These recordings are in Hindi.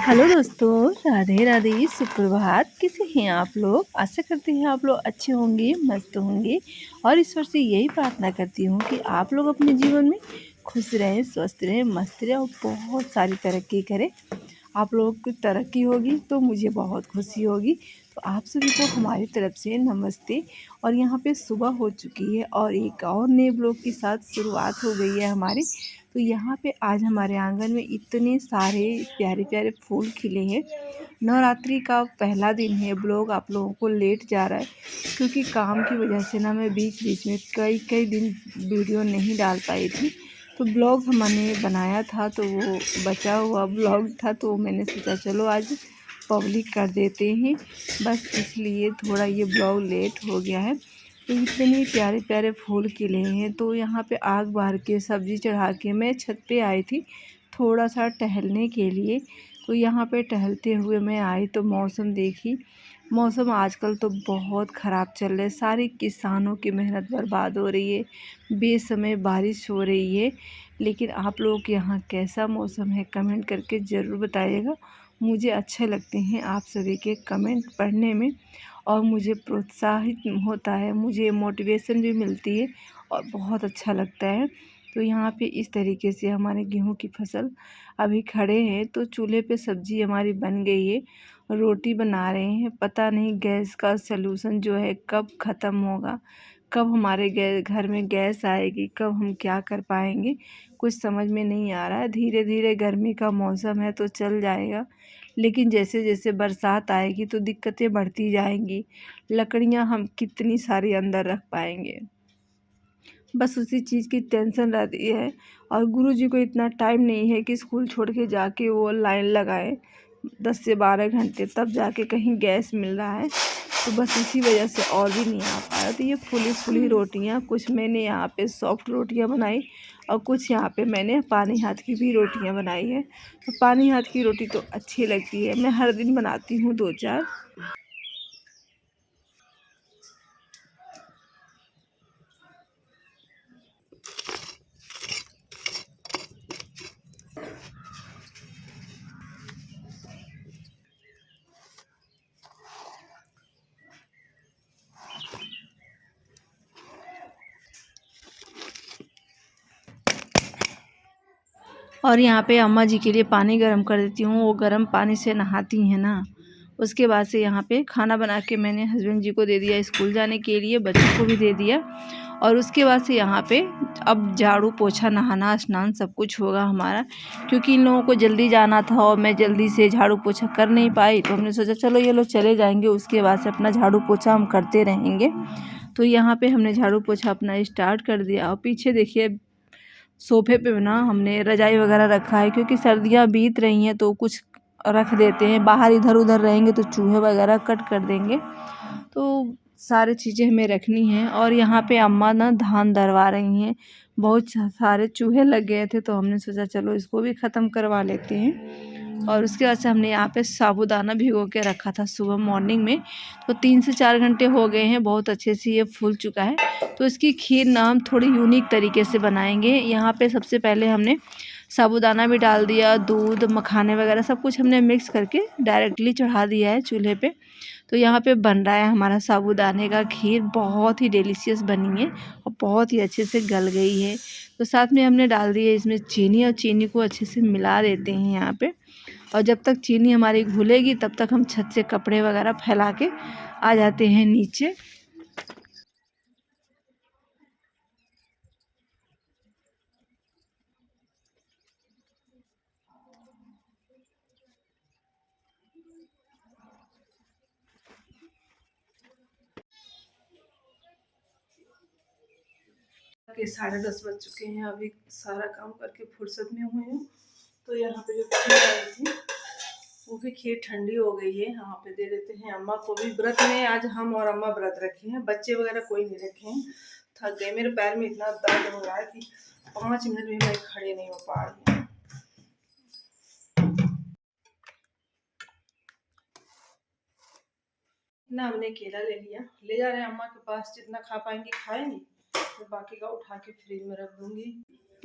हेलो दोस्तों, राधे राधे, सुप्रभात। कैसे हैं आप लोग? आशा करती हैं आप लोग अच्छे होंगे, मस्त होंगे और ईश्वर से यही प्रार्थना करती हूँ कि आप लोग अपने जीवन में खुश रहें, स्वस्थ रहें, मस्त रहें और बहुत सारी तरक्की करें। आप लोगों की तरक्की होगी तो मुझे बहुत खुशी होगी। तो आप सभी को हमारी तरफ से नमस्ते। और यहाँ पे सुबह हो चुकी है और एक और नए ब्लॉग के साथ शुरुआत हो गई है हमारी। तो यहाँ पे आज हमारे आंगन में इतने सारे प्यारे प्यारे फूल खिले हैं। नवरात्रि का पहला दिन है। ब्लॉग आप लोगों को लेट जा रहा है क्योंकि काम की वजह से ना मैं बीच बीच में कई कई दिन वीडियो नहीं डाल पाई थी। तो ब्लॉग हमने बनाया था तो वो बचा हुआ ब्लॉग था तो मैंने सोचा चलो आज पब्लिक कर देते हैं। बस इसलिए थोड़ा ये ब्लॉग लेट हो गया है। तो इतने प्यारे प्यारे फूल खिले हैं। तो यहाँ पे आग बार के सब्ज़ी चढ़ा के मैं छत पे आई थी थोड़ा सा टहलने के लिए। तो यहाँ पे टहलते हुए मैं आई तो मौसम देखी। मौसम आजकल तो बहुत ख़राब चल रहा है। सारे किसानों की मेहनत बर्बाद हो रही है। बेसमय बारिश हो रही है। लेकिन आप लोगों के यहाँ कैसा मौसम है कमेंट करके ज़रूर बताइएगा। मुझे अच्छे लगते हैं आप सभी के कमेंट पढ़ने में और मुझे प्रोत्साहित होता है, मुझे मोटिवेशन भी मिलती है और बहुत अच्छा लगता है। तो यहाँ पे इस तरीके से हमारे गेहूं की फसल अभी खड़े हैं। तो चूल्हे पे सब्ज़ी हमारी बन गई है, रोटी बना रहे हैं। पता नहीं गैस का सलूशन जो है कब ख़त्म होगा, कब हमारे घर में गैस आएगी, कब हम क्या कर पाएंगे, कुछ समझ में नहीं आ रहा है। धीरे धीरे गर्मी का मौसम है तो चल जाएगा, लेकिन जैसे जैसे बरसात आएगी तो दिक्कतें बढ़ती जाएंगी। लकड़ियाँ हम कितनी सारी अंदर रख पाएंगे, बस उसी चीज़ की टेंशन रहती है। और गुरुजी को इतना टाइम नहीं है कि स्कूल छोड़ के जाके वो लाइन लगाए 10 से 12 घंटे तब जाके कहीं गैस मिल रहा है। तो बस इसी वजह से और भी नहीं आ पाया। तो ये फुली फुली रोटियाँ, कुछ मैंने यहाँ पे सॉफ्ट रोटियाँ बनाई और कुछ यहाँ पे मैंने पानी हाथ की भी रोटियाँ बनाई है। तो पानी हाथ की रोटी तो अच्छी लगती है, मैं हर दिन बनाती हूँ 2-4। और यहाँ पे अम्मा जी के लिए पानी गर्म कर देती हूँ। वो गर्म पानी से नहाती हैं ना। उसके बाद से यहाँ पे खाना बना के मैंने हस्बैंड जी को दे दिया स्कूल जाने के लिए, बच्चों को भी दे दिया। और उसके बाद से यहाँ पे अब झाड़ू पोछा नहाना स्नान सब कुछ होगा हमारा, क्योंकि इन लोगों को जल्दी जाना था और मैं जल्दी से झाड़ू पोछा कर नहीं पाई। तो हमने सोचा चलो ये लोग चले जाएंगे, उसके बाद से अपना झाड़ू पोछा हम करते रहेंगे। तो यहाँ पे हमने झाड़ू पोछा अपना स्टार्ट कर दिया। और पीछे देखिए सोफे पे ना हमने रजाई वगैरह रखा है, क्योंकि सर्दियाँ बीत रही हैं तो कुछ रख देते हैं। बाहर इधर उधर रहेंगे तो चूहे वगैरह कट कर देंगे। तो सारी चीज़ें हमें रखनी हैं। और यहाँ पे अम्मा ना धान दरवा रही हैं। बहुत सारे चूहे लग गए थे तो हमने सोचा चलो इसको भी ख़त्म करवा लेते हैं। और उसके बाद से हमने यहाँ पे साबूदाना भिगो के रखा था सुबह मॉर्निंग में। तो 3 से 4 घंटे हो गए हैं, बहुत अच्छे से ये फूल चुका है। तो इसकी खीर ना हम थोड़ी यूनिक तरीके से बनाएंगे। यहाँ पे सबसे पहले हमने साबूदाना भी डाल दिया, दूध मखाने वगैरह सब कुछ हमने मिक्स करके डायरेक्टली चढ़ा दिया है चूल्हे पे। तो यहाँ पे बन रहा है हमारा साबूदाने का खीर। बहुत ही डिलीशियस बनी है और बहुत ही अच्छे से गल गई है। तो साथ में हमने डाल दी है इसमें चीनी, और चीनी को अच्छे से मिला देते हैं यहाँ पे। और जब तक चीनी हमारी घुलेगी तब तक हम छत से कपड़े वगैरह फैला के आ जाते हैं नीचे। के 10:30 बज चुके हैं, अभी सारा काम करके फुर्सत में हुई हूँ। तो यहाँ पे जो खीर आई थी वो भी खीर ठंडी हो गई है। यहाँ पे दे देते हैं अम्मा को भी। व्रत में आज हम और अम्मा व्रत रखे हैं, बच्चे वगैरह कोई नहीं रखे हैं। थक गए, मेरे पैर में इतना दर्द हो रहा है कि 5 मिनट भी मैं खड़े नहीं हो पा रही हूँ। इतना हमने केला ले लिया, ले जा रहे हैं अम्मा के पास, जितना खा पाएंगी खाएंगी, तो बाकी का उठा के फ्रिज में रख दूंगी।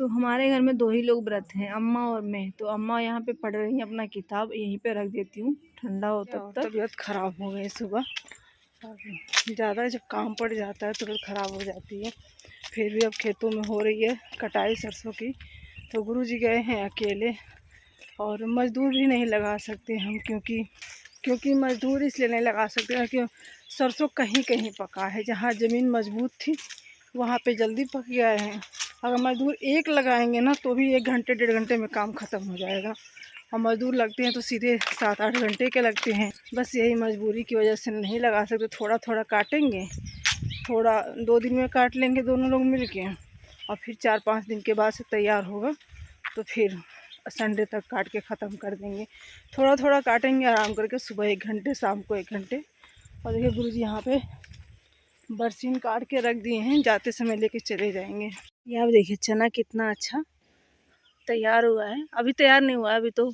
तो हमारे घर में 2 ही लोग व्रत हैं, अम्मा और मैं। तो अम्मा यहाँ पे पढ़ रही हैं अपना किताब, यहीं पे रख देती हूँ, ठंडा हो तब तक। तबीयत ख़राब हो गई सुबह, और ज़्यादा जब काम पड़ जाता है तबीयत ख़राब हो जाती है। फिर भी अब खेतों में हो रही है कटाई सरसों की, तो गुरुजी गए हैं अकेले, और मज़दूर भी नहीं लगा सकते हम, क्योंकि मज़दूर इसलिए नहीं लगा सकते हैं कि सरसों कहीं कहीं पका है। जहाँ ज़मीन मजबूत थी वहाँ पे जल्दी पक गया है। अगर मज़दूर एक लगाएंगे ना तो भी 1 घंटे 1.5 घंटे में काम ख़त्म हो जाएगा, और मज़दूर लगते हैं तो सीधे 7-8 घंटे के लगते हैं। बस यही मजबूरी की वजह से नहीं लगा सकते। थोड़ा थोड़ा काटेंगे, थोड़ा 2 दिन में काट लेंगे दोनों लोग मिल के, और फिर 4-5 दिन के बाद से तैयार होगा तो फिर संडे तक काट के ख़त्म कर देंगे। थोड़ा थोड़ा काटेंगे आराम करके, सुबह 1 घंटे, शाम को 1 घंटे। और देखिए गुरुजी यहाँ पे बरसीन काट के रख दिए हैं, जाते समय लेके चले जाएंगे। ये आप देखिए चना कितना अच्छा तैयार हुआ है। अभी तैयार नहीं हुआ है, अभी तो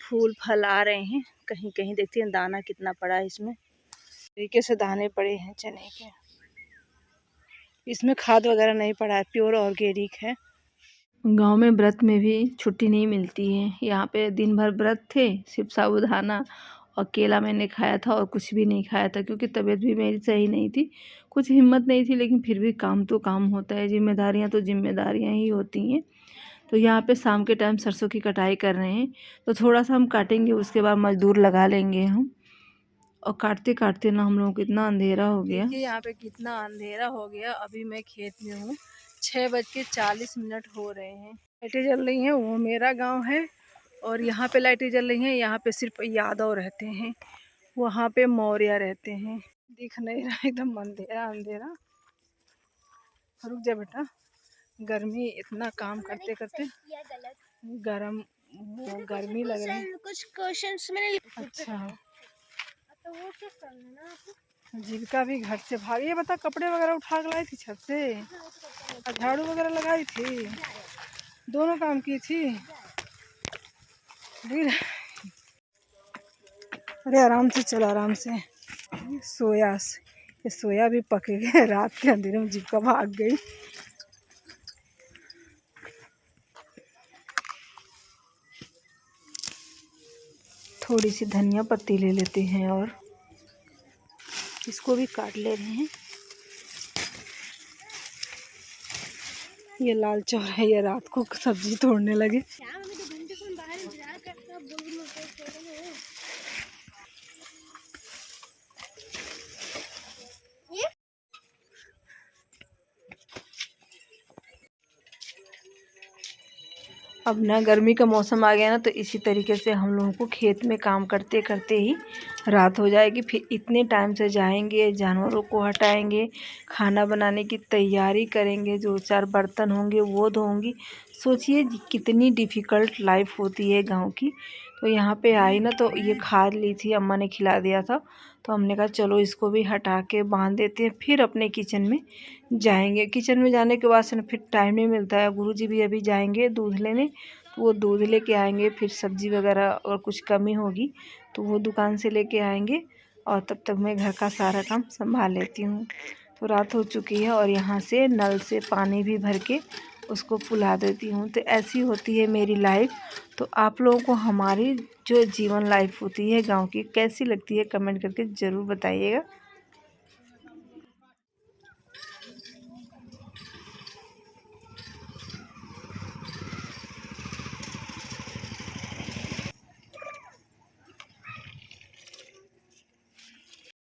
फूल फल आ रहे हैं। कहीं कहीं देखते हैं दाना कितना पड़ा है इसमें, तरीके से दाने पड़े हैं चने के। इसमें खाद वगैरह नहीं पड़ा है, प्योर ऑर्गेनिक है। गांव में व्रत में भी छुट्टी नहीं मिलती है। यहाँ पे दिन भर व्रत थे, सिर्फ साबूदाना और केला मैंने खाया था, और कुछ भी नहीं खाया था, क्योंकि तबीयत भी मेरी सही नहीं थी, कुछ हिम्मत नहीं थी। लेकिन फिर भी काम तो काम होता है, जिम्मेदारियाँ तो जिम्मेदारियाँ ही होती हैं। तो यहाँ पे शाम के टाइम सरसों की कटाई कर रहे हैं, तो थोड़ा सा हम काटेंगे, उसके बाद मजदूर लगा लेंगे हम। और काटते काटते ना हम लोगों को इतना अंधेरा हो गया। देखिए यहाँ पे कितना अंधेरा हो गया। अभी मैं खेत में हूँ, 6:40 हो रहे हैं। लाइटें जल रही हैं, वो मेरा गांव है, और यहाँ पे लाइटें जल रही हैं। यहाँ पे सिर्फ यादव रहते हैं, वहाँ पे मौर्य रहते हैं। दिख नहीं रहा, एकदम अंधेरा अंधेरा। रुक जा बेटा, गर्मी इतना काम करते करते गर्मी लग रही है। कुछ क्वेश्चंस मैंने अच्छा, तो वो क्या करना ना, जीविका भी घर से भागी। ये बता, कपड़े वगैरह उठा के लाई थी छत से, झाड़ू वगैरह लगाई थी, दोनों काम की थी। अरे आराम से चल, आराम से। ये सोया भी पक गए। रात के अंधेरे में जीविका भाग गई। थोड़ी सी धनिया पत्ती ले लेते हैं और इसको भी काट ले रहे हैं। ये लाल चौर है, ये रात को सब्जी तोड़ने लगे। अब ना गर्मी का मौसम आ गया ना, तो इसी तरीके से हम लोगों को खेत में काम करते करते ही रात हो जाएगी। फिर इतने टाइम से जाएंगे, जानवरों को हटाएंगे, खाना बनाने की तैयारी करेंगे, जो 4 बर्तन होंगे वो धोंगी। सोचिए कितनी डिफ़िकल्ट लाइफ होती है गांव की। तो यहाँ पे आई ना, तो ये खाद ली थी, अम्मा ने खिला दिया था, तो हमने कहा चलो इसको भी हटा के बांध देते हैं, फिर अपने किचन में जाएंगे। किचन में जाने के बाद से ना फिर टाइम नहीं मिलता है। गुरुजी भी अभी जाएंगे दूध लेने, तो वो दूध लेके आएंगे। फिर सब्ज़ी वगैरह और कुछ कमी होगी तो वो दुकान से लेके आएंगे, और तब तक मैं घर का सारा काम संभाल लेती हूँ। तो रात हो चुकी है, और यहाँ से नल से पानी भी भर के उसको पिला देती हूँ। तो ऐसी होती है मेरी लाइफ। तो आप लोगों को हमारी जो जीवन लाइफ होती है गांव की कैसी लगती है, कमेंट करके ज़रूर बताइएगा।